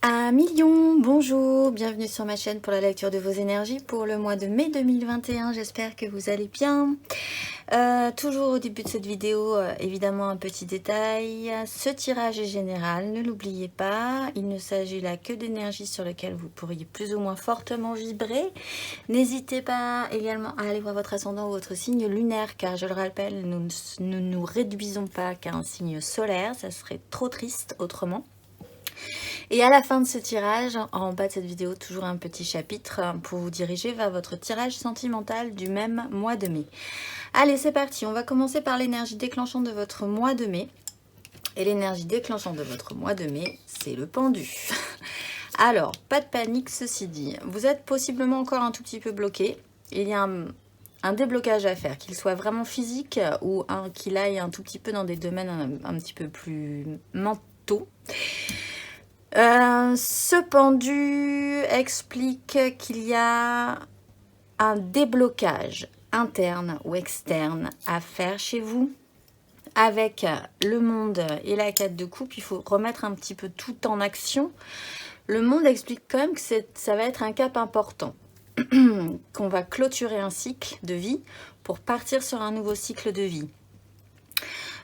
Amis Lions, bonjour, bienvenue sur ma chaîne pour la lecture de vos énergies pour le mois de mai 2021, j'espère que vous allez bien. Toujours au début de cette vidéo, évidemment un petit détail, ce tirage est général, ne l'oubliez pas, il ne s'agit là que d'énergie sur lesquelles vous pourriez plus ou moins fortement vibrer. N'hésitez pas également à aller voir votre ascendant ou votre signe lunaire, car je le rappelle, nous ne nous réduisons pas qu'à un signe solaire, ça serait trop triste autrement. Et à la fin de ce tirage, en bas de cette vidéo, toujours un petit chapitre pour vous diriger vers votre tirage sentimental du même mois de mai. Allez, c'est parti, on va commencer par l'énergie déclenchante de votre mois de mai. Et l'énergie déclenchante de votre mois de mai, c'est le pendu. Alors, pas de panique, ceci dit, vous êtes possiblement encore un tout petit peu bloqué. Il y a un déblocage à faire, qu'il soit vraiment physique ou qu'il aille un tout petit peu dans des domaines un petit peu plus mentaux. Ce pendu explique qu'il y a un déblocage interne ou externe à faire chez vous. Avec le monde et la 4 de coupe, il faut remettre un petit peu tout en action. Le monde explique quand même que ça va être un cap important, qu'on va clôturer un cycle de vie pour partir sur un nouveau cycle de vie.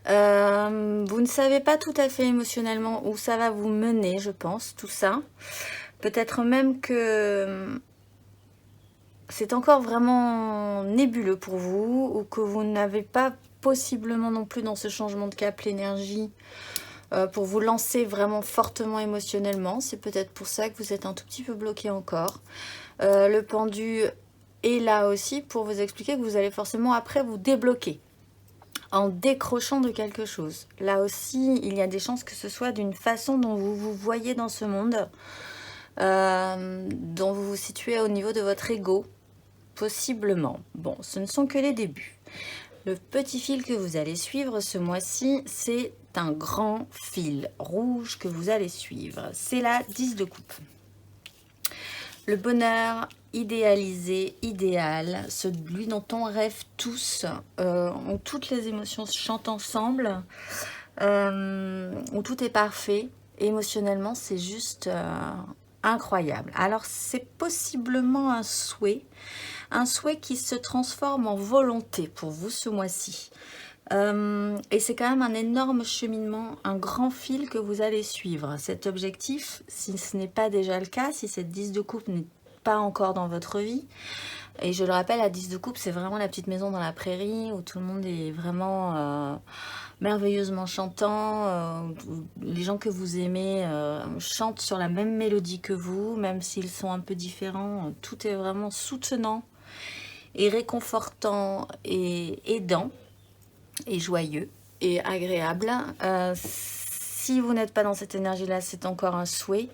Vous ne savez pas tout à fait émotionnellement où ça va vous mener, je pense, tout ça. Peut-être même que c'est encore vraiment nébuleux pour vous, ou que vous n'avez pas possiblement non plus dans ce changement de cap l'énergie pour vous lancer vraiment fortement émotionnellement. C'est peut-être pour ça que vous êtes un tout petit peu bloqué encore. Le pendu est là aussi pour vous expliquer que vous allez forcément après vous débloquer en décrochant de quelque chose. Là aussi, il y a des chances que ce soit d'une façon dont vous vous voyez dans ce monde, dont vous vous situez au niveau de votre ego, possiblement. Bon, ce ne sont que les débuts. Le petit fil que vous allez suivre ce mois-ci, c'est un grand fil rouge que vous allez suivre. C'est la 10 de coupe. Le bonheur idéalisé, idéal, celui dont on rêve tous, où toutes les émotions chantent ensemble, où tout est parfait. Émotionnellement, c'est juste incroyable. Alors, c'est possiblement un souhait qui se transforme en volonté pour vous ce mois-ci. Et c'est quand même un énorme cheminement, un grand fil que vous allez suivre. Cet objectif, si ce n'est pas déjà le cas, si cette 10 de coupe n'est pas encore dans votre vie, et je le rappelle, la 10 de coupe, c'est vraiment la petite maison dans la prairie où tout le monde est vraiment merveilleusement chantant. Les gens que vous aimez chantent sur la même mélodie que vous, même s'ils sont un peu différents. Tout est vraiment soutenant et réconfortant et aidant et joyeux et agréable. Si vous n'êtes pas dans cette énergie-là, c'est encore un souhait.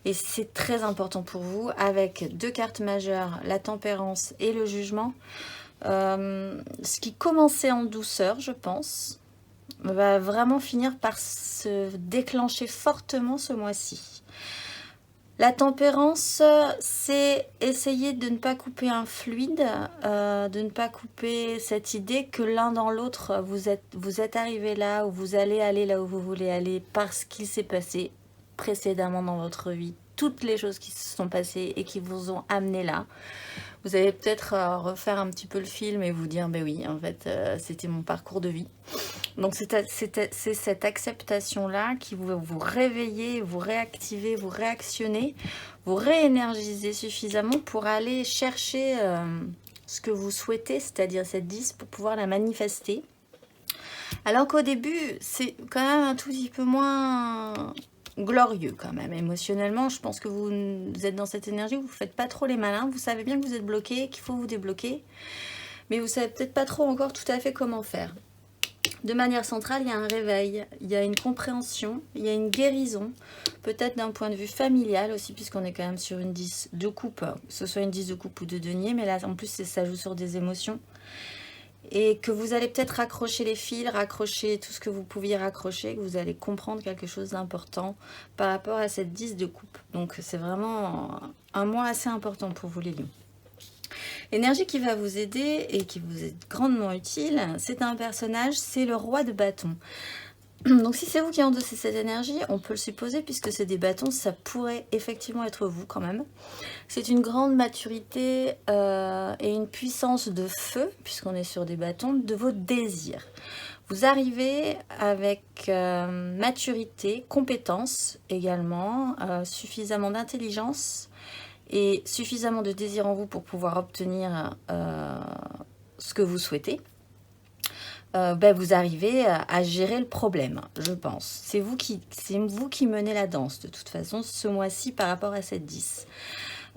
Et c'est très important pour vous, avec deux cartes majeures, la tempérance et le jugement. Ce qui commençait en douceur, je pense, va vraiment finir par se déclencher fortement ce mois-ci. La tempérance, c'est essayer de ne pas couper un fluide, de ne pas couper cette idée que l'un dans l'autre, vous êtes arrivé là, où vous allez aller là où vous voulez aller, parce qu'il s'est passé précédemment dans votre vie, toutes les choses qui se sont passées et qui vous ont amené là. Vous allez peut-être refaire un petit peu le film et vous dire, ben oui, en fait, c'était mon parcours de vie. Donc c'est cette acceptation-là qui vous réveillez, vous réactivez, vous réactionnez, vous réénergisez suffisamment pour aller chercher ce que vous souhaitez, c'est-à-dire cette 10 pour pouvoir la manifester. Alors qu'au début, c'est quand même un tout petit peu moins glorieux quand même. Émotionnellement, je pense que vous êtes dans cette énergie, vous ne faites pas trop les malins, vous savez bien que vous êtes bloqué, qu'il faut vous débloquer, mais vous ne savez peut-être pas trop encore tout à fait comment faire. De manière centrale, il y a un réveil, il y a une compréhension, il y a une guérison, peut-être d'un point de vue familial aussi, puisqu'on est quand même sur une 10 de coupe, que ce soit une 10 de coupe ou de denier, mais là en plus ça joue sur des émotions. Et que vous allez peut-être raccrocher les fils, raccrocher tout ce que vous pouviez raccrocher, que vous allez comprendre quelque chose d'important par rapport à cette 10 de coupe. Donc c'est vraiment un mois assez important pour vous les lions. L'énergie qui va vous aider et qui vous est grandement utile, c'est un personnage, c'est le roi de bâton. Donc si c'est vous qui endossez cette énergie, on peut le supposer puisque c'est des bâtons, ça pourrait effectivement être vous quand même. C'est une grande maturité et une puissance de feu, puisqu'on est sur des bâtons, de vos désirs. Vous arrivez avec maturité, compétence également, suffisamment d'intelligence et suffisamment de désir en vous pour pouvoir obtenir ce que vous souhaitez. Vous arrivez à gérer le problème, je pense. C'est vous qui menez la danse, de toute façon, ce mois-ci par rapport à cette 10.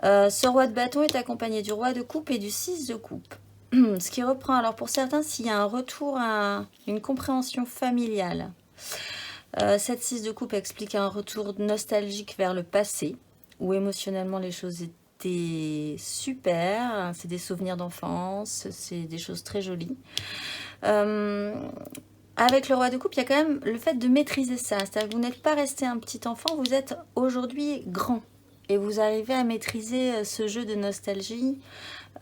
Ce roi de bâton est accompagné du roi de coupe et du 6 de coupe. Ce qui reprend, alors pour certains, s'il y a un retour à une compréhension familiale. Cette 6 de coupe explique un retour nostalgique vers le passé, où émotionnellement les choses étaient super. C'est des souvenirs d'enfance, c'est des choses très jolies. Avec le roi de coupe, il y a quand même le fait de maîtriser ça. C'est-à-dire que vous n'êtes pas resté un petit enfant, vous êtes aujourd'hui grand. Et vous arrivez à maîtriser ce jeu de nostalgie,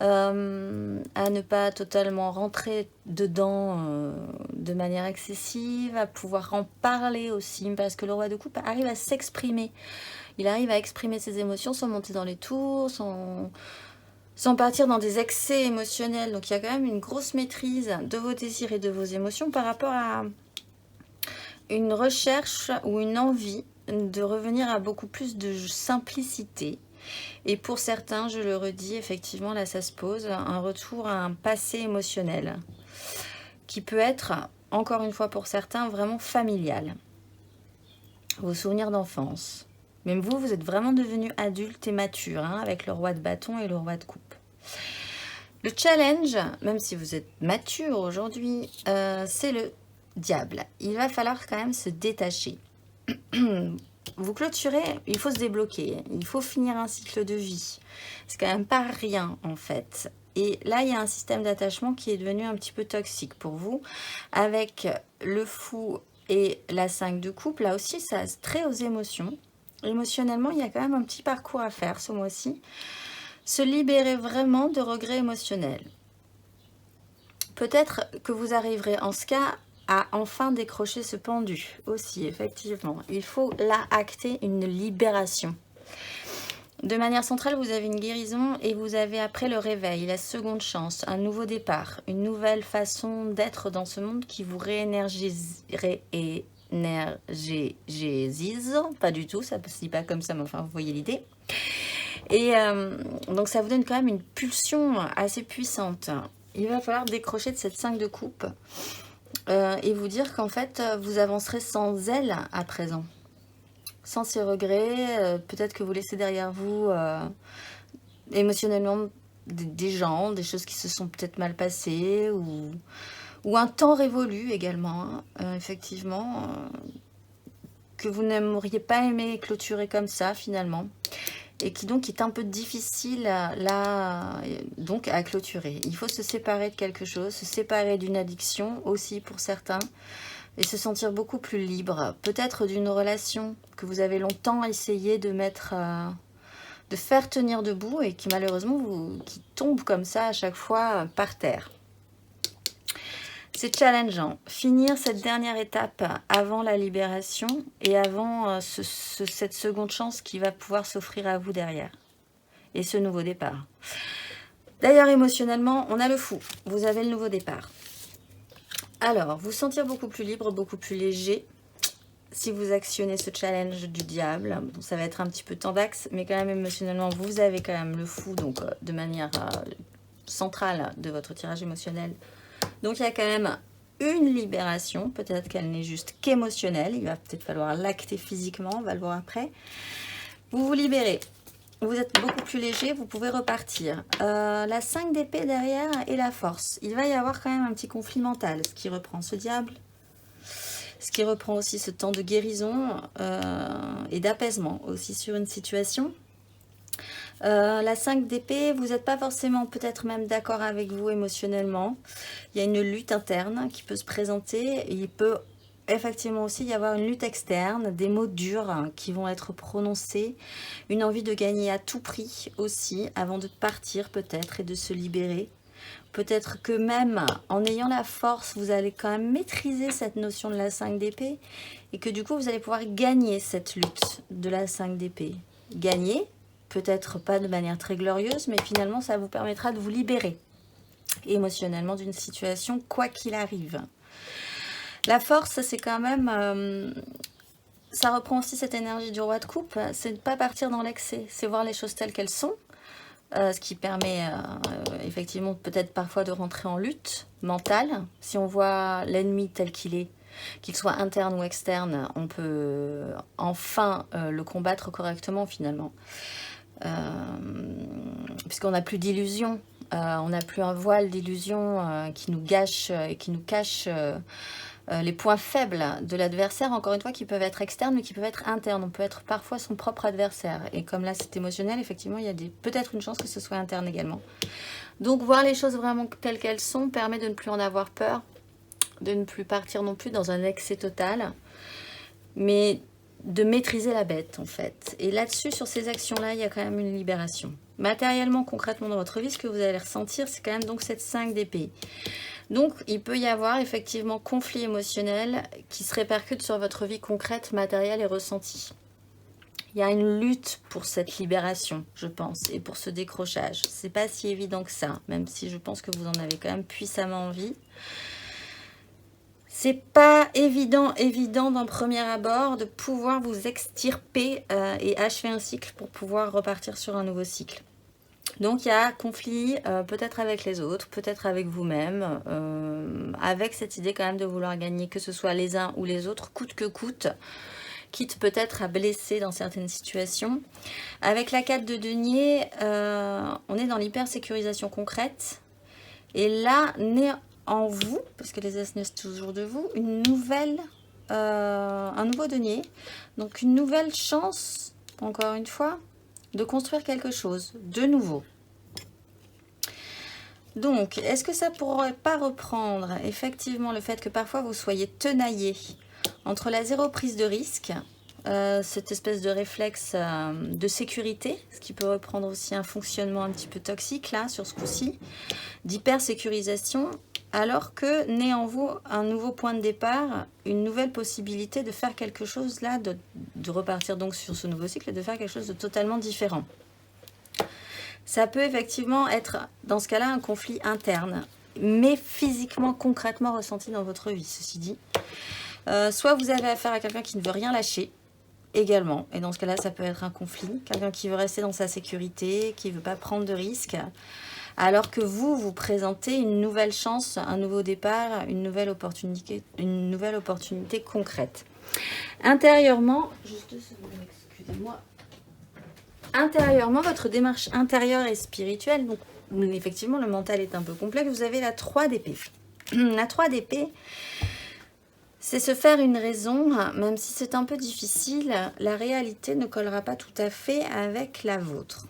à ne pas totalement rentrer dedans de manière excessive, à pouvoir en parler aussi, parce que le roi de coupe arrive à s'exprimer. Il arrive à exprimer ses émotions sans monter dans les tours, sans partir dans des excès émotionnels. Donc il y a quand même une grosse maîtrise de vos désirs et de vos émotions par rapport à une recherche ou une envie de revenir à beaucoup plus de simplicité. Et pour certains, je le redis, effectivement, là ça se pose, un retour à un passé émotionnel qui peut être, encore une fois pour certains, vraiment familial. Vos souvenirs d'enfance. Même vous, vous êtes vraiment devenu adulte et mature avec le roi de bâton et le roi de coupe. Le challenge, même si vous êtes mature aujourd'hui, c'est le diable. Il va falloir quand même se détacher. Vous clôturez, il faut se débloquer, il faut finir un cycle de vie. C'est quand même pas rien en fait. Et là, il y a un système d'attachement qui est devenu un petit peu toxique pour vous. Avec le fou et la 5 de coupe, là aussi, ça se trait aux émotions. Émotionnellement, il y a quand même un petit parcours à faire ce mois-ci. Se libérer vraiment de regrets émotionnels. Peut-être que vous arriverez en ce cas à enfin décrocher ce pendu aussi, effectivement. Il faut là acter une libération. De manière centrale, vous avez une guérison et vous avez après le réveil, la seconde chance, un nouveau départ, une nouvelle façon d'être dans ce monde qui vous réénergise, pas du tout, ça ne se dit pas comme ça, mais enfin vous voyez l'idée. Et donc ça vous donne quand même une pulsion assez puissante. Il va falloir décrocher de cette 5 de coupe et vous dire qu'en fait vous avancerez sans elle à présent. Sans ces regrets, peut-être que vous laissez derrière vous émotionnellement des gens, des choses qui se sont peut-être mal passées ou un temps révolu également, effectivement, que vous n'aimeriez pas aimer clôturer comme ça finalement. Et qui donc est un peu difficile là, donc à clôturer. Il faut se séparer de quelque chose, se séparer d'une addiction aussi pour certains, et se sentir beaucoup plus libre. Peut-être d'une relation que vous avez longtemps essayé de mettre, de faire tenir debout et qui malheureusement qui tombe comme ça à chaque fois par terre. C'est challengeant. Finir cette dernière étape avant la libération et avant cette seconde chance qui va pouvoir s'offrir à vous derrière. Et ce nouveau départ. D'ailleurs, émotionnellement, on a le fou. Vous avez le nouveau départ. Alors, vous sentir beaucoup plus libre, beaucoup plus léger. Si vous actionnez ce challenge du diable, bon, ça va être un petit peu tendax, mais quand même émotionnellement, vous avez quand même le fou, donc de manière centrale de votre tirage émotionnel. Donc il y a quand même une libération, peut-être qu'elle n'est juste qu'émotionnelle, il va peut-être falloir l'acter physiquement, on va le voir après. Vous vous libérez, vous êtes beaucoup plus léger, vous pouvez repartir. La 5 d'épée derrière et la force. Il va y avoir quand même un petit conflit mental, ce qui reprend ce diable, ce qui reprend aussi ce temps de guérison et d'apaisement aussi sur une situation. La 5 d'épée, vous n'êtes pas forcément peut-être même d'accord avec vous émotionnellement. Il y a une lutte interne qui peut se présenter. Il peut effectivement aussi y avoir une lutte externe, des mots durs qui vont être prononcés, une envie de gagner à tout prix aussi, avant de partir peut-être et de se libérer. Peut-être que même en ayant la force, vous allez quand même maîtriser cette notion de la 5 d'épée et que du coup, vous allez pouvoir gagner cette lutte de la 5 d'épée. Gagner, peut-être pas de manière très glorieuse, mais finalement, ça vous permettra de vous libérer émotionnellement d'une situation, quoi qu'il arrive. La force, c'est quand même... ça reprend aussi cette énergie du roi de coupe, c'est de ne pas partir dans l'excès, c'est voir les choses telles qu'elles sont. Ce qui permet effectivement peut-être parfois de rentrer en lutte mentale. Si on voit l'ennemi tel qu'il est, qu'il soit interne ou externe, on peut enfin le combattre correctement finalement. Puisqu'on n'a plus d'illusions, on n'a plus un voile d'illusions qui nous gâche et qui nous cache les points faibles de l'adversaire, encore une fois, qui peuvent être externes, mais qui peuvent être internes. On peut être parfois son propre adversaire. Et comme là, c'est émotionnel, effectivement, il y a peut-être une chance que ce soit interne également. Donc, voir les choses vraiment telles qu'elles sont permet de ne plus en avoir peur, de ne plus partir non plus dans un excès total, mais de maîtriser la bête, en fait. Et là-dessus, sur ces actions-là, il y a quand même une libération. Matériellement, concrètement, dans votre vie, ce que vous allez ressentir, c'est quand même donc cette 5 d'épée. Donc, il peut y avoir effectivement conflit émotionnel qui se répercute sur votre vie concrète, matérielle et ressentie. Il y a une lutte pour cette libération, je pense, et pour ce décrochage. C'est pas si évident que ça, même si je pense que vous en avez quand même puissamment envie. C'est pas évident d'un premier abord de pouvoir vous extirper et achever un cycle pour pouvoir repartir sur un nouveau cycle. Donc il y a conflit peut-être avec les autres, peut-être avec vous-même, avec cette idée quand même de vouloir gagner, que ce soit les uns ou les autres, coûte que coûte, quitte peut-être à blesser dans certaines situations. Avec la 4 de denier, on est dans l'hyper-sécurisation concrète. Et là, naît en vous, parce que les as naissent toujours de vous, un nouveau denier. Donc une nouvelle chance, encore une fois, de construire quelque chose de nouveau. Donc, est-ce que ça pourrait pas reprendre effectivement le fait que parfois vous soyez tenaillé entre la zéro prise de risque, cette espèce de réflexe de sécurité, ce qui peut reprendre aussi un fonctionnement un petit peu toxique là sur ce coup-ci, d'hyper-sécurisation, alors que naît en vous un nouveau point de départ, une nouvelle possibilité de faire quelque chose là, de repartir donc sur ce nouveau cycle et de faire quelque chose de totalement différent. Ça peut effectivement être, dans ce cas-là, un conflit interne, mais physiquement, concrètement ressenti dans votre vie, ceci dit. Soit vous avez affaire à quelqu'un qui ne veut rien lâcher, également, et dans ce cas-là, ça peut être un conflit. Quelqu'un qui veut rester dans sa sécurité, qui ne veut pas prendre de risques, alors que vous présentez une nouvelle chance, un nouveau départ, une nouvelle opportunité concrète. Intérieurement, juste 2 secondes, excusez-moi. Intérieurement, votre démarche intérieure et spirituelle, donc effectivement le mental est un peu complexe, vous avez la 3 d'épée. La 3 d'épée, c'est se faire une raison, même si c'est un peu difficile, la réalité ne collera pas tout à fait avec la vôtre.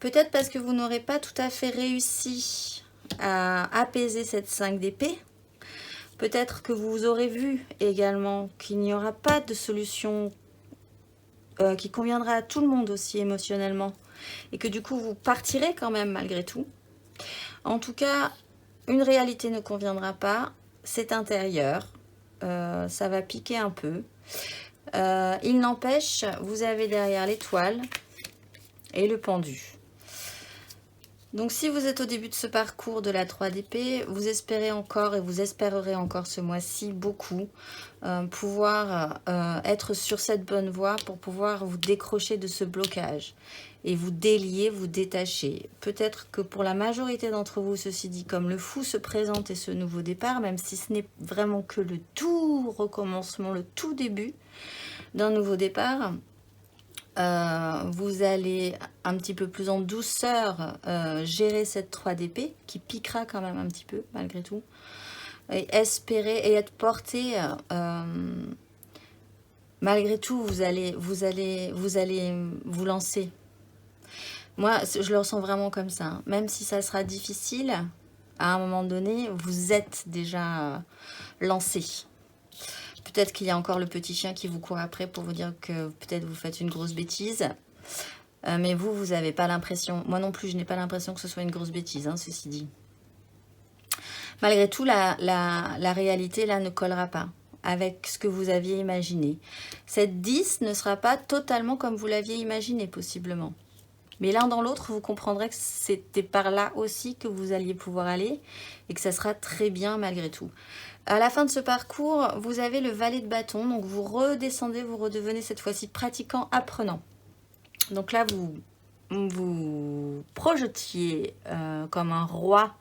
Peut-être parce que vous n'aurez pas tout à fait réussi à apaiser cette 5 d'épée. Peut-être que vous aurez vu également qu'il n'y aura pas de solution qui conviendra à tout le monde aussi émotionnellement. Et que du coup, vous partirez quand même malgré tout. En tout cas, une réalité ne conviendra pas. C'est intérieur. Ça va piquer un peu. Il n'empêche, vous avez derrière l'étoile et le pendu. Donc si vous êtes au début de ce parcours de la 3 d'épée, vous espérez encore et vous espérerez encore ce mois-ci beaucoup pouvoir être sur cette bonne voie pour pouvoir vous décrocher de ce blocage et vous délier, vous détacher. Peut-être que pour la majorité d'entre vous, ceci dit, comme le fou se présente et ce nouveau départ, même si ce n'est vraiment que le tout recommencement, le tout début d'un nouveau départ, vous allez un petit peu plus en douceur gérer cette 3 d'épée qui piquera quand même un petit peu malgré tout et espérer et être porté malgré tout vous allez vous lancer. Moi je le ressens vraiment comme ça, hein. Même si ça sera difficile à un moment donné, vous êtes déjà lancé. Peut-être qu'il y a encore le petit chien qui vous court après pour vous dire que peut-être vous faites une grosse bêtise. Mais vous n'avez pas l'impression, moi non plus, je n'ai pas l'impression que ce soit une grosse bêtise, hein, ceci dit. Malgré tout, la réalité, là, ne collera pas avec ce que vous aviez imaginé. Cette 10 ne sera pas totalement comme vous l'aviez imaginé, possiblement. Mais l'un dans l'autre, vous comprendrez que c'était par là aussi que vous alliez pouvoir aller et que ça sera très bien malgré tout. À la fin de ce parcours, vous avez le valet de bâton, donc vous redescendez, vous redevenez cette fois-ci pratiquant, apprenant. Donc là, vous projetiez comme un roi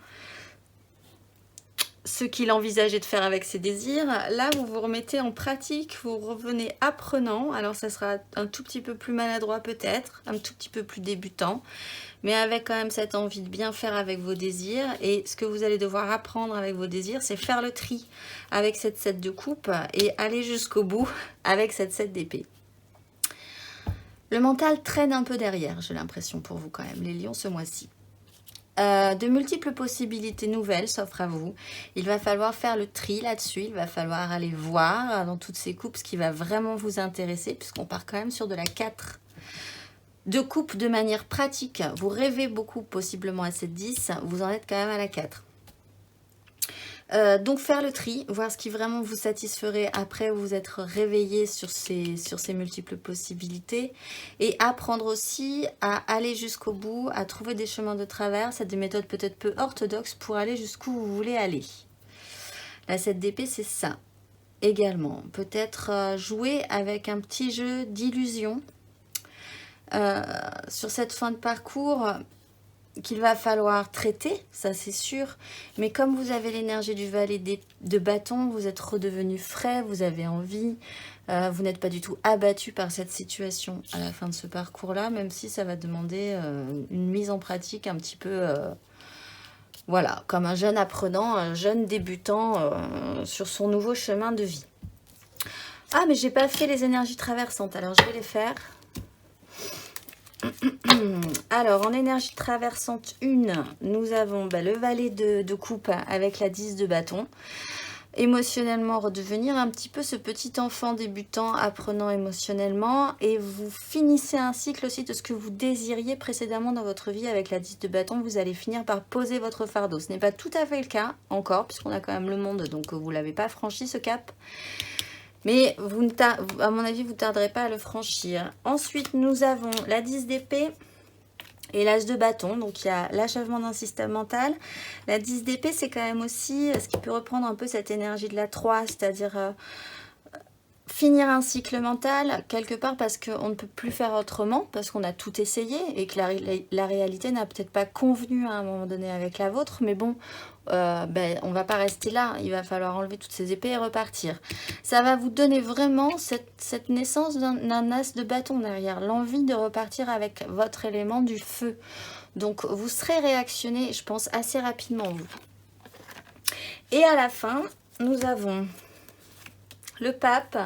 ce qu'il envisageait de faire avec ses désirs. Là, vous vous remettez en pratique, vous revenez apprenant. Alors, ça sera un tout petit peu plus maladroit peut-être, un tout petit peu plus débutant, mais avec quand même cette envie de bien faire avec vos désirs. Et ce que vous allez devoir apprendre avec vos désirs, c'est faire le tri avec cette 7 de coupe et aller jusqu'au bout avec cette 7 d'épée. Le mental traîne un peu derrière, j'ai l'impression pour vous quand même, les lions ce mois-ci. De multiples possibilités nouvelles s'offrent à vous. Il va falloir faire le tri là-dessus. Il va falloir aller voir dans toutes ces coupes ce qui va vraiment vous intéresser, puisqu'on part quand même sur de la 4 de coupe de manière pratique. Vous rêvez beaucoup possiblement à cette 10, vous en êtes quand même à la 4. Donc faire le tri, voir ce qui vraiment vous satisferait après vous être réveillé sur ces multiples possibilités et apprendre aussi à aller jusqu'au bout, à trouver des chemins de traverse, à des méthodes peut-être peu orthodoxes pour aller jusqu'où vous voulez aller. La 7 d'épée, c'est ça également. Peut-être jouer avec un petit jeu d'illusion sur cette fin de parcours qu'il va falloir traiter, ça c'est sûr, mais comme vous avez l'énergie du valet de bâton, vous êtes redevenu frais, vous avez envie, vous n'êtes pas du tout abattu par cette situation à la fin de ce parcours-là, même si ça va demander une mise en pratique un petit peu, voilà, comme un jeune apprenant, un jeune débutant sur son nouveau chemin de vie. Ah, mais j'ai pas fait les énergies traversantes, alors je vais les faire. Alors, en énergie traversante 1, nous avons le valet de coupe avec la 10 de bâton. Émotionnellement, redevenir un petit peu ce petit enfant débutant, apprenant émotionnellement. Et vous finissez un cycle aussi de ce que vous désiriez précédemment dans votre vie avec la 10 de bâton. Vous allez finir par poser votre fardeau. Ce n'est pas tout à fait le cas encore, puisqu'on a quand même le monde, donc vous ne l'avez pas franchi ce cap. Mais à mon avis, vous ne tarderez pas à le franchir. Ensuite, nous avons la 10 d'épée et l'as de bâton. Donc, il y a l'achèvement d'un système mental. La 10 d'épée, c'est quand même aussi ce qui peut reprendre un peu cette énergie de la 3, c'est-à-dire finir un cycle mental quelque part parce qu'on ne peut plus faire autrement, parce qu'on a tout essayé et que la réalité n'a peut-être pas convenu à un moment donné avec la vôtre. Mais bon, on ne va pas rester là, il va falloir enlever toutes ces épées et repartir. Ça va vous donner vraiment cette naissance d'un as de bâton derrière, l'envie de repartir avec votre élément du feu. Donc vous serez réactionné, je pense, assez rapidement vous. Et à la fin, nous avons le pape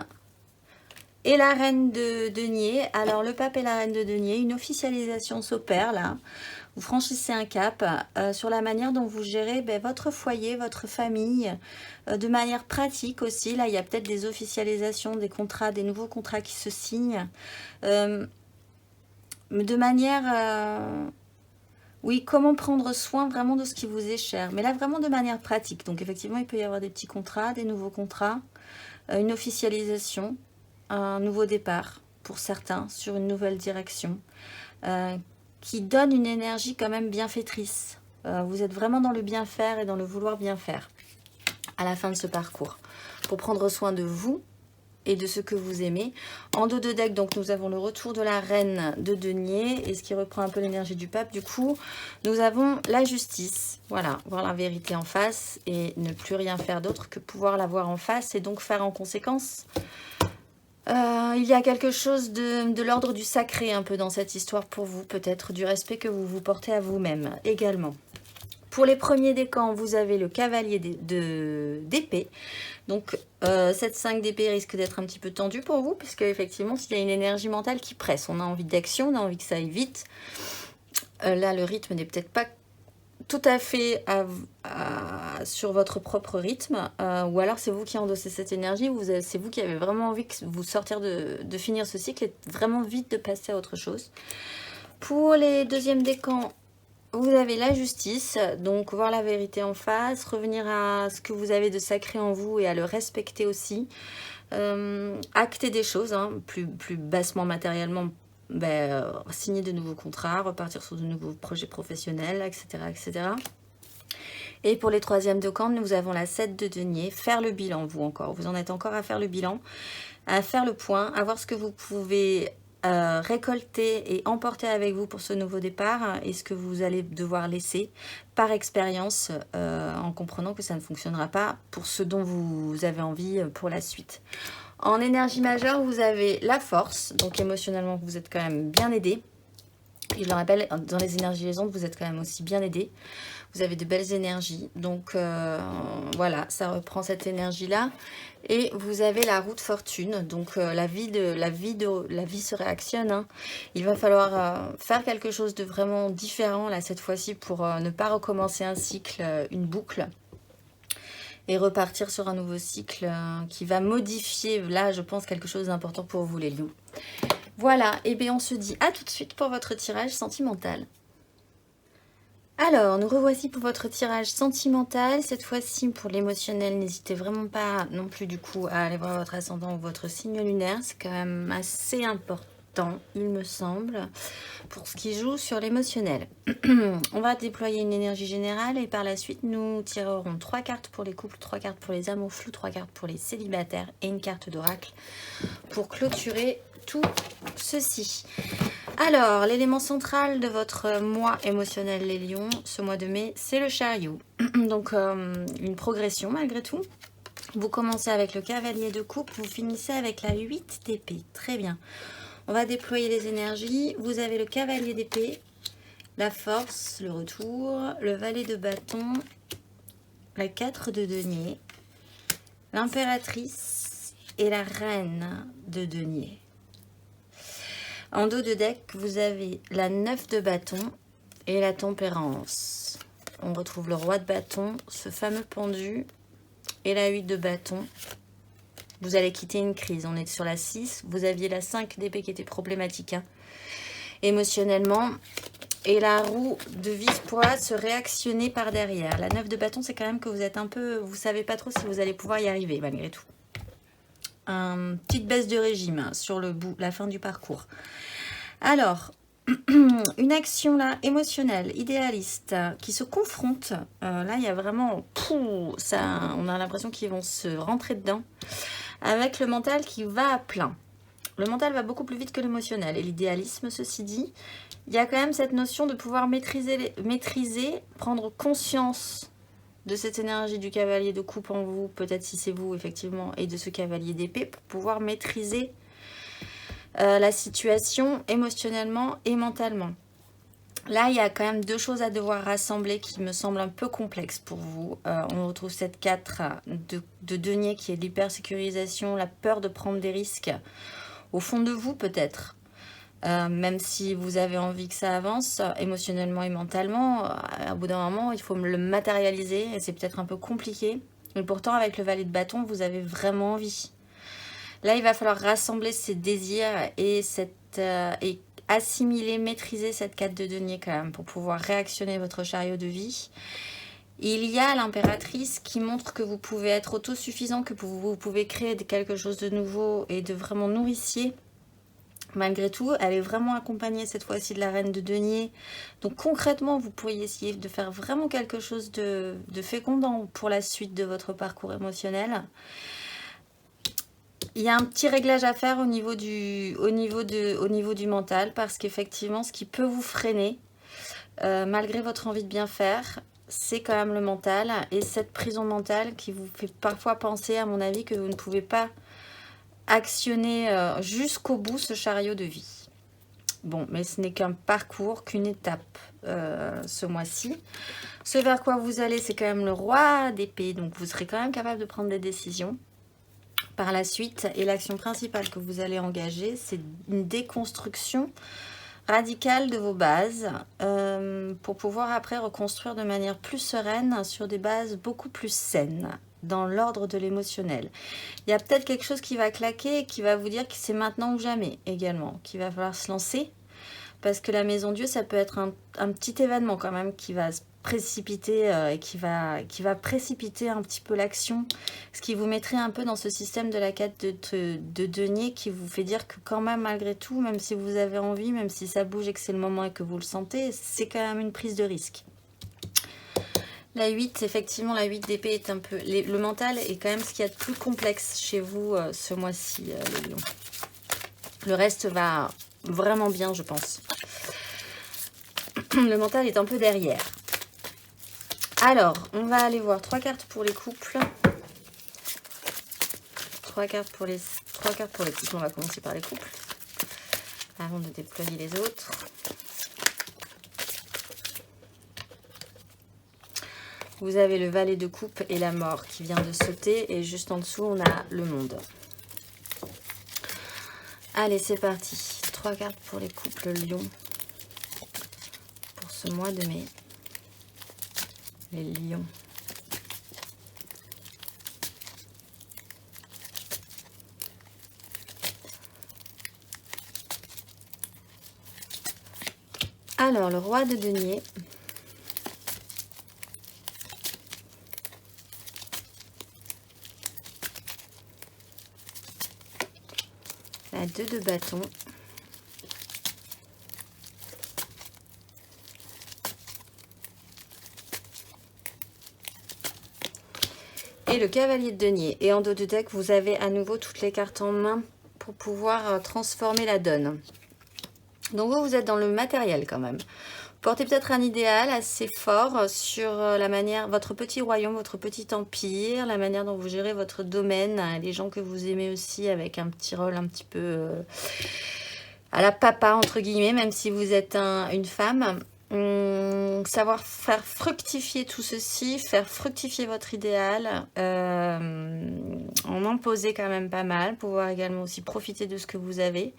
et la reine de denier. Alors le pape et la reine de denier, une officialisation s'opère là. Vous franchissez un cap sur la manière dont vous gérez votre foyer, votre famille, de manière pratique aussi. Là, il y a peut-être des officialisations, des contrats, des nouveaux contrats qui se signent. De manière... oui, comment prendre soin vraiment de ce qui vous est cher. Mais là, vraiment de manière pratique. Donc, effectivement, il peut y avoir des petits contrats, des nouveaux contrats, une officialisation, un nouveau départ pour certains sur une nouvelle direction. Qui donne une énergie quand même bienfaitrice. Vous êtes vraiment dans le bien faire et dans le vouloir bien faire à la fin de ce parcours. Pour prendre soin de vous et de ce que vous aimez. En dos de deck, donc, nous avons le retour de la reine de denier et ce qui reprend un peu l'énergie du pape. Du coup, nous avons la justice. Voilà, voir la vérité en face et ne plus rien faire d'autre que pouvoir la voir en face et donc faire en conséquence. Il y a quelque chose de l'ordre du sacré un peu dans cette histoire pour vous, peut-être du respect que vous vous portez à vous-même également. Pour les premiers décans, vous avez le cavalier d'épée. Donc, cette 5 d'épée risque d'être un petit peu tendue pour vous, puisque effectivement, s'il y a une énergie mentale qui presse, on a envie d'action, on a envie que ça aille vite. Là, le rythme n'est peut-être pas tout à fait sur votre propre rythme, ou alors c'est vous qui endossez cette énergie, c'est vous qui avez vraiment envie de vous sortir de finir ce cycle et vraiment vite de passer à autre chose. Pour les deuxièmes décans, vous avez la justice, donc voir la vérité en face, revenir à ce que vous avez de sacré en vous et à le respecter aussi. Acter des choses, hein, plus bassement matériellement, signer de nouveaux contrats, repartir sur de nouveaux projets professionnels, etc. etc. Et pour les troisièmes décans, nous avons la 7 de denier, faire le bilan, vous encore. Vous en êtes encore à faire le bilan, à faire le point, à voir ce que vous pouvez récolter et emporter avec vous pour ce nouveau départ et ce que vous allez devoir laisser par expérience en comprenant que ça ne fonctionnera pas pour ce dont vous avez envie pour la suite. En énergie majeure, vous avez la force, donc émotionnellement vous êtes quand même bien aidé. Et je le rappelle, dans les énergies les ondes, vous êtes quand même aussi bien aidé. Vous avez de belles énergies, donc voilà, ça reprend cette énergie-là. Et vous avez la roue de fortune, donc la vie se réactionne. Hein. Il va falloir faire quelque chose de vraiment différent là cette fois-ci pour ne pas recommencer un cycle, une boucle. Et repartir sur un nouveau cycle qui va modifier, là je pense, quelque chose d'important pour vous les loups. Voilà, et bien on se dit à tout de suite pour votre tirage sentimental. Alors, nous revoici pour votre tirage sentimental. Cette fois-ci, pour l'émotionnel, n'hésitez vraiment pas non plus du coup à aller voir votre ascendant ou votre signe lunaire. C'est quand même assez important, il me semble, pour ce qui joue sur l'émotionnel. On va déployer une énergie générale et par la suite, nous tirerons 3 cartes pour les couples, 3 cartes pour les amours flous, 3 cartes pour les célibataires et une carte d'oracle pour clôturer tout ceci. Alors, l'élément central de votre mois émotionnel, les lions, ce mois de mai, c'est le chariot. Donc, une progression malgré tout. Vous commencez avec le cavalier de coupe, vous finissez avec la 8 d'épée. Très bien. On va déployer les énergies. Vous avez le cavalier d'épée, la force, le retour, le valet de bâton, la 4 de denier, l'impératrice et la reine de denier. En dos de deck, vous avez la 9 de bâton et la tempérance. On retrouve le roi de bâton, ce fameux pendu, et la 8 de bâton. Vous allez quitter une crise. On est sur la 6. Vous aviez la 5 d'épée qui était problématique hein, émotionnellement. Et la roue de vie pourra se réactionner par derrière. La 9 de bâton, c'est quand même que vous êtes un peu... Vous savez pas trop si vous allez pouvoir y arriver malgré tout. Petite baisse de régime sur le bout, la fin du parcours. Alors, une action là émotionnelle, idéaliste, qui se confronte. Là, il y a vraiment, ça, on a l'impression qu'ils vont se rentrer dedans. Avec le mental qui va à plein. Le mental va beaucoup plus vite que l'émotionnel. Et l'idéalisme, ceci dit, il y a quand même cette notion de pouvoir maîtriser, prendre conscience de cette énergie du cavalier de coupe en vous, peut-être si c'est vous effectivement, et de ce cavalier d'épée, pour pouvoir maîtriser la situation émotionnellement et mentalement. Là, il y a quand même 2 choses à devoir rassembler qui me semblent un peu complexes pour vous. On retrouve cette 4 de denier qui est l'hypersécurisation, la peur de prendre des risques au fond de vous peut-être. Même si vous avez envie que ça avance émotionnellement et mentalement, au bout d'un moment, il faut le matérialiser et c'est peut-être un peu compliqué. Mais pourtant, avec le valet de bâton, vous avez vraiment envie. Là, il va falloir rassembler ces désirs et, et assimiler, maîtriser cette 4 de denier quand même pour pouvoir réactionner votre chariot de vie. Il y a l'impératrice qui montre que vous pouvez être autosuffisant, que vous pouvez créer quelque chose de nouveau et de vraiment nourricier. Malgré tout, elle est vraiment accompagnée cette fois-ci de la reine de denier. Donc concrètement, vous pourriez essayer de faire vraiment quelque chose de fécondant pour la suite de votre parcours émotionnel. Il y a un petit réglage à faire au niveau du mental parce qu'effectivement, ce qui peut vous freiner, malgré votre envie de bien faire, c'est quand même le mental. Et cette prison mentale qui vous fait parfois penser, à mon avis, que vous ne pouvez pas actionner jusqu'au bout ce chariot de vie. Bon, mais ce n'est qu'un parcours, qu'une étape ce mois-ci. Ce vers quoi vous allez, c'est quand même le roi d'épée. Donc, vous serez quand même capable de prendre des décisions par la suite. Et l'action principale que vous allez engager, c'est une déconstruction radicale de vos bases pour pouvoir après reconstruire de manière plus sereine sur des bases beaucoup plus saines dans l'ordre de l'émotionnel. Il y a peut-être quelque chose qui va claquer et qui va vous dire que c'est maintenant ou jamais également, qu'il va falloir se lancer parce que la maison Dieu, ça peut être un petit événement quand même qui va se précipiter et qui va précipiter un petit peu l'action, ce qui vous mettrait un peu dans ce système de la 4 de denier qui vous fait dire que quand même malgré tout, même si vous avez envie, même si ça bouge et que c'est le moment et que vous le sentez, c'est quand même une prise de risque. La 8, effectivement, la 8 d'épée est un peu... Le mental est quand même ce qu'il y a de plus complexe chez vous ce mois-ci, les lions. Le reste va vraiment bien, je pense. Le mental est un peu derrière. Alors, on va aller voir 3 cartes pour les couples. 3 cartes pour les couples. On va commencer par les couples. Avant de déployer les autres. Vous avez le valet de coupe et la mort qui vient de sauter. Et juste en dessous, on a le monde. Allez, c'est parti. 3 cartes pour les couples lions. Pour ce mois de mai. Les lions. Alors, le roi de denier. La 2 de bâton. Et le cavalier de denier. Et en dos de deck, vous avez à nouveau toutes les cartes en main pour pouvoir transformer la donne. Donc vous êtes dans le matériel quand même. Vous portez peut-être un idéal assez fort sur la manière, votre petit royaume, votre petit empire, la manière dont vous gérez votre domaine, les gens que vous aimez aussi avec un petit rôle un petit peu à la papa entre guillemets, même si vous êtes une femme. Savoir faire fructifier tout ceci, faire fructifier votre idéal, en imposer quand même pas mal, pouvoir également aussi profiter de ce que vous avez,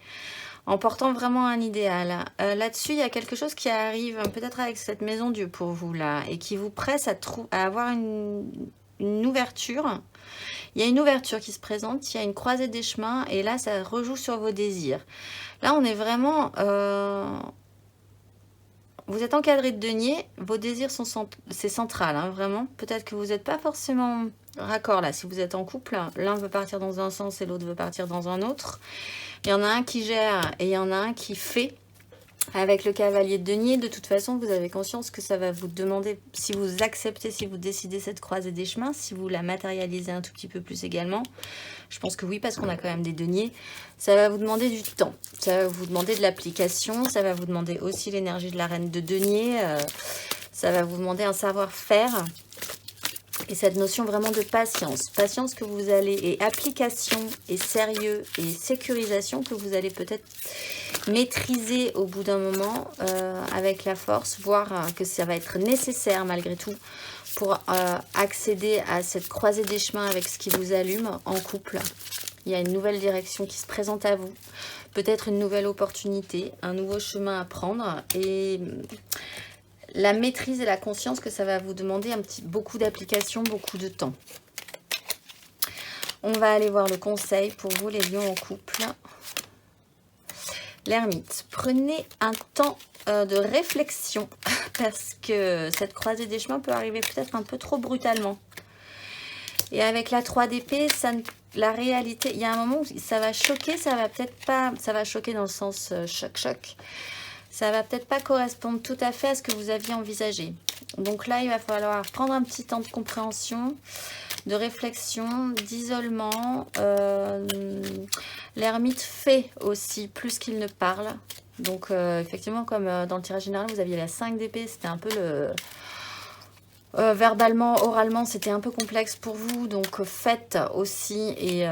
en portant vraiment un idéal. Là-dessus, il y a quelque chose qui arrive, peut-être avec cette maison Dieu pour vous là, et qui vous presse à avoir une ouverture. Il y a une ouverture qui se présente, il y a une croisée des chemins, et là, ça rejoue sur vos désirs. Là, on est vraiment... vous êtes encadré de denier, vos désirs sont c'est central, hein, vraiment. Peut-être que vous n'êtes pas forcément raccord là. Si vous êtes en couple, l'un veut partir dans un sens et l'autre veut partir dans un autre. Il y en a un qui gère et il y en a un qui fait. Avec le cavalier de denier, de toute façon, vous avez conscience que ça va vous demander, si vous acceptez, si vous décidez cette croisée des chemins, si vous la matérialisez un tout petit peu plus également, je pense que oui, parce qu'on a quand même des deniers, ça va vous demander du temps, ça va vous demander de l'application, ça va vous demander aussi l'énergie de la reine de denier, ça va vous demander un savoir-faire, et cette notion vraiment de patience, patience que vous allez, et application, et sérieux, et sécurisation que vous allez peut-être maîtriser au bout d'un moment avec la force, voire que ça va être nécessaire malgré tout pour accéder à cette croisée des chemins avec ce qui vous allume en couple. Il y a une nouvelle direction qui se présente à vous, peut-être une nouvelle opportunité, un nouveau chemin à prendre, et la maîtrise et la conscience que ça va vous demander beaucoup d'application, beaucoup de temps. On va aller voir le conseil pour vous les lions en couple. L'ermite, prenez un temps de réflexion parce que cette croisée des chemins peut arriver peut-être un peu trop brutalement. Et avec la 3 d'épée, la réalité, il y a un moment où ça va choquer, ça va peut-être pas, ça va choquer dans le sens choc-choc. Ça va peut-être pas correspondre tout à fait à ce que vous aviez envisagé. Donc là, il va falloir prendre un petit temps de compréhension, de réflexion, d'isolement. L'ermite fait aussi plus qu'il ne parle. Donc effectivement, comme dans le tirage général, vous aviez la 5 d'épée, c'était un peu le... verbalement, oralement, c'était un peu complexe pour vous. Donc faites aussi, et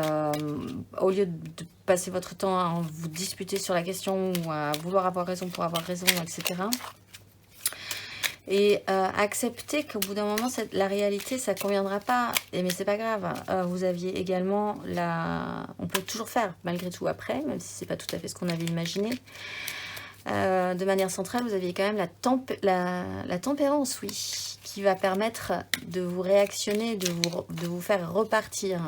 au lieu de passer votre temps à vous disputer sur la question ou à vouloir avoir raison pour avoir raison, etc. Et accepter qu'au bout d'un moment, la réalité, ça ne conviendra pas. Mais c'est pas grave. Vous aviez également on peut toujours faire, malgré tout, après, même si c'est pas tout à fait ce qu'on avait imaginé. De manière centrale, vous aviez quand même la tempérance, oui, qui va permettre de vous réactionner, de vous faire repartir.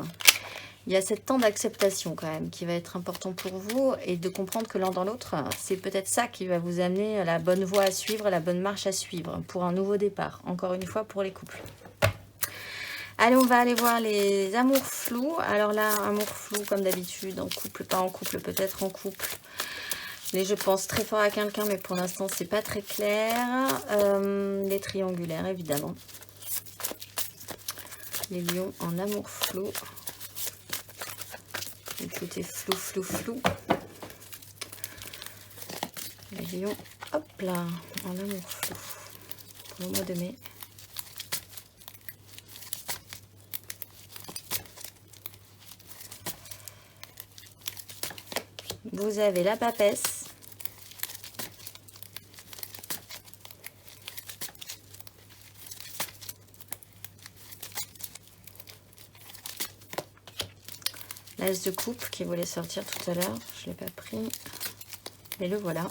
Il y a cette temps d'acceptation quand même qui va être important pour vous et de comprendre que l'un dans l'autre, c'est peut-être ça qui va vous amener la bonne voie à suivre, la bonne marche à suivre pour un nouveau départ. Encore une fois pour les couples. Allez, on va aller voir les amours flous. Alors là, amour flou comme d'habitude, en couple, pas en couple, peut-être en couple. Mais je pense très fort à quelqu'un, mais pour l'instant, c'est pas très clair. Les triangulaires, évidemment. Les lions en amour flou. Et tout est flou, flou, flou. Les lions, hop là, en amour flou. Pour le mois de mai. Vous avez la papesse. L'as de coupe qui voulait sortir tout à l'heure. Je ne l'ai pas pris. Mais le voilà.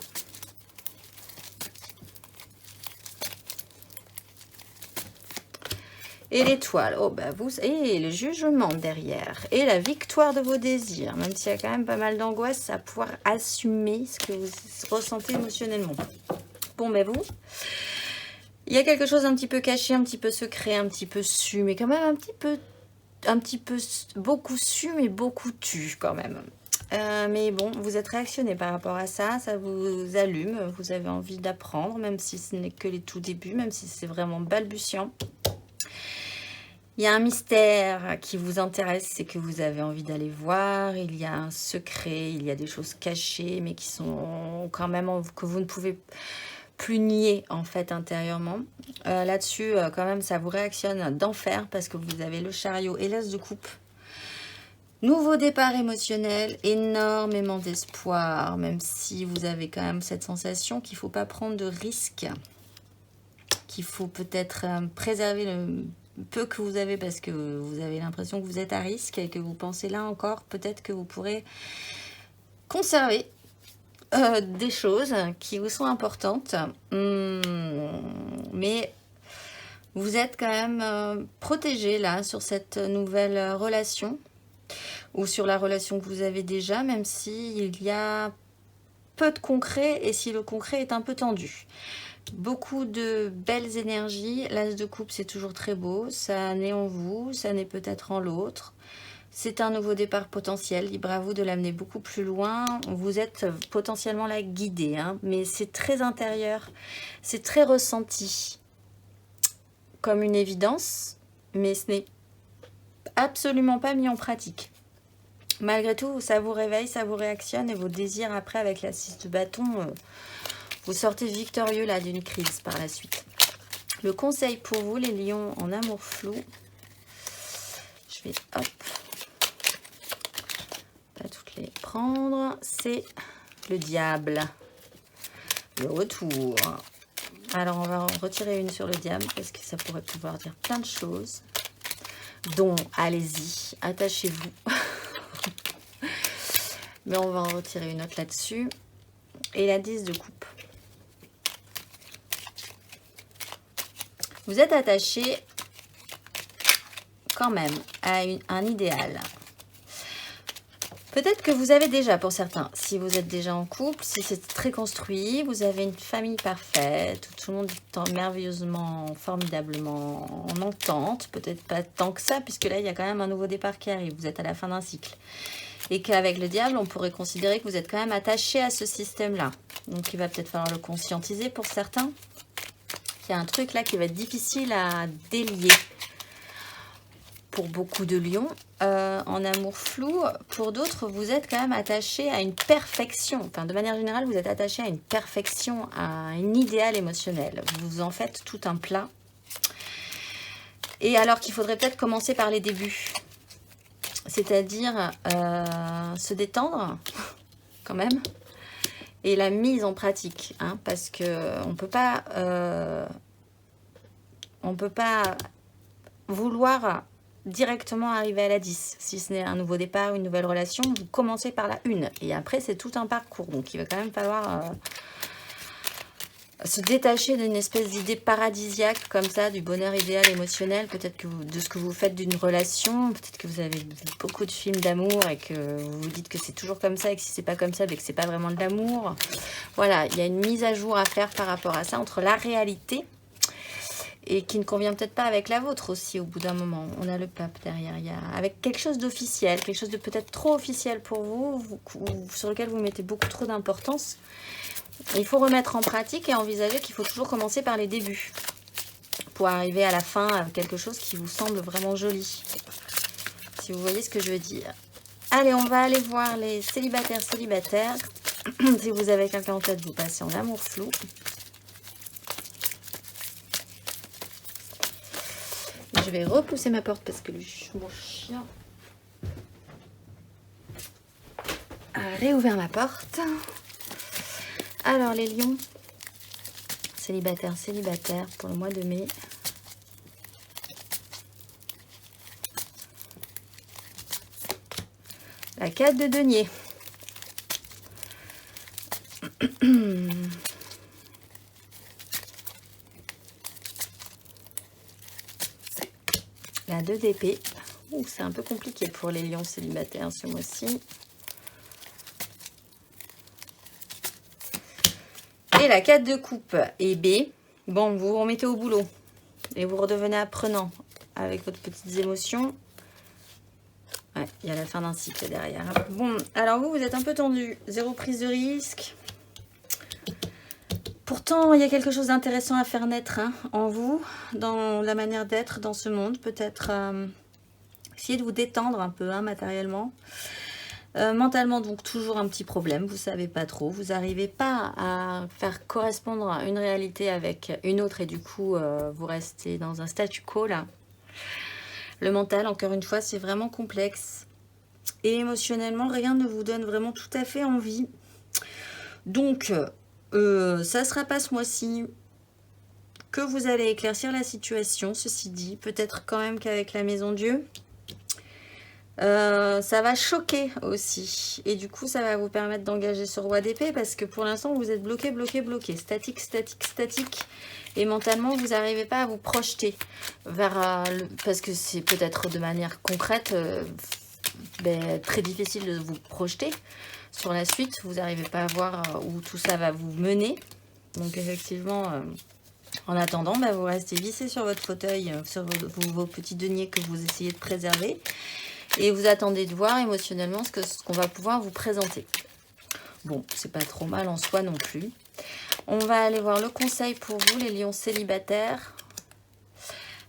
Et l'étoile, oh bah vous, et le jugement derrière, et la victoire de vos désirs, même s'il y a quand même pas mal d'angoisse à pouvoir assumer ce que vous ressentez émotionnellement. Bon ben vous, il y a quelque chose un petit peu caché, un petit peu secret, un petit peu su, mais quand même un petit peu beaucoup su, mais beaucoup tu quand même. Mais bon, vous êtes réactionné par rapport à ça, ça vous allume, vous avez envie d'apprendre, même si ce n'est que les tout débuts, même si c'est vraiment balbutiant. Il y a un mystère qui vous intéresse et que vous avez envie d'aller voir. Il y a un secret, il y a des choses cachées, mais qui sont quand même que vous ne pouvez plus nier en fait intérieurement. Là-dessus, quand même, ça vous réactionne d'enfer parce que vous avez le chariot et l'as de coupe. Nouveau départ émotionnel, énormément d'espoir, même si vous avez quand même cette sensation qu'il ne faut pas prendre de risques, qu'il faut peut-être préserver le peu que vous avez parce que vous avez l'impression que vous êtes à risque et que vous pensez là encore peut-être que vous pourrez conserver des choses qui vous sont importantes, mais vous êtes quand même protégé là sur cette nouvelle relation ou sur la relation que vous avez déjà, même s'il y a peu de concret et si le concret est un peu tendu. Beaucoup de belles énergies. L'as de coupe, c'est toujours très beau. Ça naît en vous, ça naît peut-être en l'autre. C'est un nouveau départ potentiel. Libre à vous de l'amener beaucoup plus loin. Vous êtes potentiellement là guidé, hein, mais c'est très intérieur. C'est très ressenti. Comme une évidence, mais ce n'est absolument pas mis en pratique. Malgré tout, ça vous réveille, ça vous réactionne et vos désirs après avec la 6 de bâton... vous sortez victorieux là d'une crise par la suite. Le conseil pour vous, les lions en amour flou. Je vais hop, pas toutes les prendre. C'est le diable. Le retour. Alors on va en retirer une sur le diable parce que ça pourrait pouvoir dire plein de choses. Donc allez-y, attachez-vous. Mais on va en retirer une autre là-dessus. Et la 10 de coupe. Vous êtes attaché quand même à un idéal. Peut-être que vous avez déjà, pour certains, si vous êtes déjà en couple, si c'est très construit, vous avez une famille parfaite, où tout le monde est merveilleusement, formidablement en entente, peut-être pas tant que ça, puisque là, il y a quand même un nouveau départ qui arrive, vous êtes à la fin d'un cycle. Et qu'avec le diable, on pourrait considérer que vous êtes quand même attaché à ce système-là. Donc, il va peut-être falloir le conscientiser pour certains. Il y a un truc là qui va être difficile à délier pour beaucoup de lions. En amour flou, pour d'autres, vous êtes quand même attaché à une perfection. Enfin, de manière générale, vous êtes attaché à une perfection, à un idéal émotionnel. Vous en faites tout un plat. Et alors qu'il faudrait peut-être commencer par les débuts. C'est-à-dire se détendre, quand même. Et la mise en pratique, hein, parce que on peut pas vouloir directement arriver à la 10. Si ce n'est un nouveau départ, une nouvelle relation, vous commencez par la 1. Et après, c'est tout un parcours. Donc, il va quand même falloir se détacher d'une espèce d'idée paradisiaque comme ça, du bonheur idéal émotionnel, peut-être que de ce que vous faites d'une relation, peut-être que vous avez vu beaucoup de films d'amour et que vous vous dites que c'est toujours comme ça et que si c'est pas comme ça, mais que c'est pas vraiment de l'amour. Voilà, il y a une mise à jour à faire par rapport à ça, entre la réalité et qui ne convient peut-être pas avec la vôtre aussi au bout d'un moment. On a le pape derrière, il y a avec quelque chose d'officiel, quelque chose de peut-être trop officiel pour vous, sur lequel vous mettez beaucoup trop d'importance. Il faut remettre en pratique et envisager qu'il faut toujours commencer par les débuts pour arriver à la fin à quelque chose qui vous semble vraiment joli. Si vous voyez ce que je veux dire. Allez, on va aller voir les célibataires. Si vous avez quelqu'un en tête, vous passez en amour flou. Je vais repousser ma porte parce que mon chien a réouvert ma porte. Alors les lions, célibataires pour le mois de mai. La 4 de denier. La 2 d'épée. C'est un peu compliqué pour les lions célibataires ce mois-ci. Et la 4 de coupe et B. Bon, vous vous remettez au boulot. Et vous redevenez apprenant avec votre petites émotions. Ouais, il y a la fin d'un cycle derrière. Bon, alors vous êtes un peu tendu. Zéro prise de risque. Pourtant, il y a quelque chose d'intéressant à faire naître en vous, dans la manière d'être dans ce monde. Peut-être essayer de vous détendre un peu matériellement. Mentalement, donc, toujours un petit problème. Vous savez pas trop. Vous n'arrivez pas à faire correspondre une réalité avec une autre. Et du coup, vous restez dans un statu quo, là. Le mental, encore une fois, c'est vraiment complexe. Et émotionnellement, rien ne vous donne vraiment tout à fait envie. Donc, ça ne sera pas ce mois-ci que vous allez éclaircir la situation. Ceci dit, peut-être quand même qu'avec la Maison Dieu, ça va choquer aussi. Et du coup, ça va vous permettre d'engager ce roi d'épée parce que pour l'instant, vous êtes bloqué. Statique. Et mentalement, vous n'arrivez pas à vous projeter vers... parce que c'est peut-être de manière concrète très difficile de vous projeter sur la suite. Vous n'arrivez pas à voir où tout ça va vous mener. Donc effectivement, en attendant, vous restez vissé sur votre fauteuil, sur vos petits deniers que vous essayez de préserver. Et vous attendez de voir émotionnellement ce qu'on va pouvoir vous présenter. Bon, c'est pas trop mal en soi non plus. On va aller voir le conseil pour vous, les lions célibataires.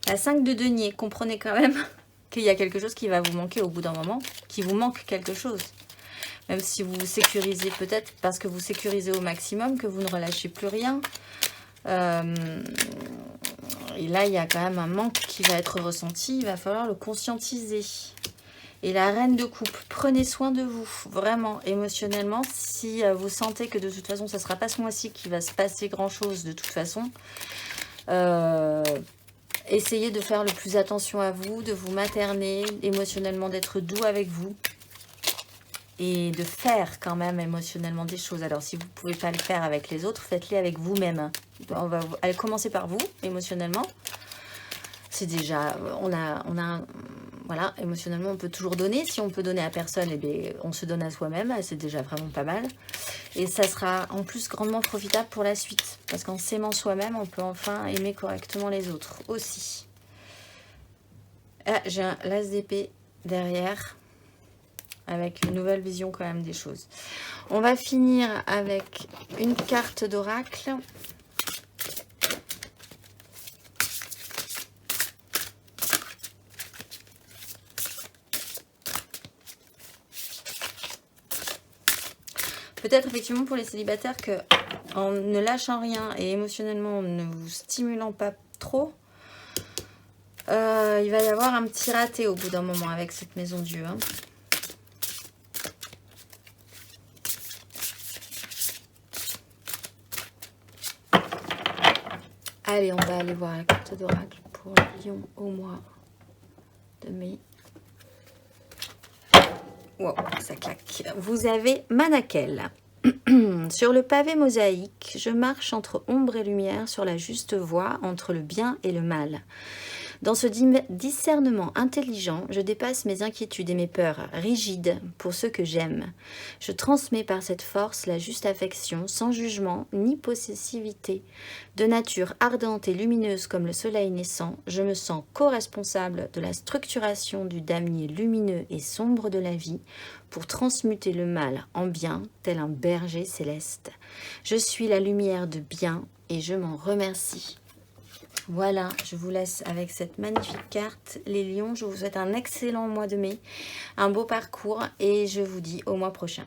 La 5 de denier, comprenez quand même qu'il y a quelque chose qui va vous manquer au bout d'un moment, qu'il vous manque quelque chose. Même si vous vous sécurisez peut-être parce que vous sécurisez au maximum, que vous ne relâchez plus rien. Et là, il y a quand même un manque qui va être ressenti. Il va falloir le conscientiser. Et la reine de coupe, prenez soin de vous, vraiment, émotionnellement. Si vous sentez que de toute façon, ça ne sera pas ce mois-ci qu'il va se passer grand-chose de toute façon, essayez de faire le plus attention à vous, de vous materner, émotionnellement, d'être doux avec vous. Et de faire quand même émotionnellement des choses. Alors, si vous ne pouvez pas le faire avec les autres, faites-les avec vous-même. On va aller commencer par vous, émotionnellement. C'est déjà... Voilà, émotionnellement, on peut toujours donner. Si on peut donner à personne, eh bien, on se donne à soi-même. C'est déjà vraiment pas mal. Et ça sera en plus grandement profitable pour la suite. Parce qu'en s'aimant soi-même, on peut enfin aimer correctement les autres aussi. Ah, j'ai un l'as d'épée derrière. Avec une nouvelle vision quand même des choses. On va finir avec une carte d'oracle. Peut-être effectivement pour les célibataires que en ne lâchant rien et émotionnellement en ne vous stimulant pas trop, il va y avoir un petit raté au bout d'un moment avec cette maison Dieu. Allez, on va aller voir la carte d'oracle pour le lion au mois de mai. Wow, ça claque. Vous avez Manakel. Sur le pavé mosaïque, je marche entre ombre et lumière sur la juste voie entre le bien et le mal. Dans ce discernement intelligent, je dépasse mes inquiétudes et mes peurs rigides pour ceux que j'aime. Je transmets par cette force la juste affection, sans jugement ni possessivité. De nature ardente et lumineuse comme le soleil naissant, je me sens co-responsable de la structuration du damier lumineux et sombre de la vie pour transmuter le mal en bien, tel un berger céleste. Je suis la lumière de bien et je m'en remercie. Voilà, je vous laisse avec cette magnifique carte, les lions. Je vous souhaite un excellent mois de mai, un beau parcours et je vous dis au mois prochain.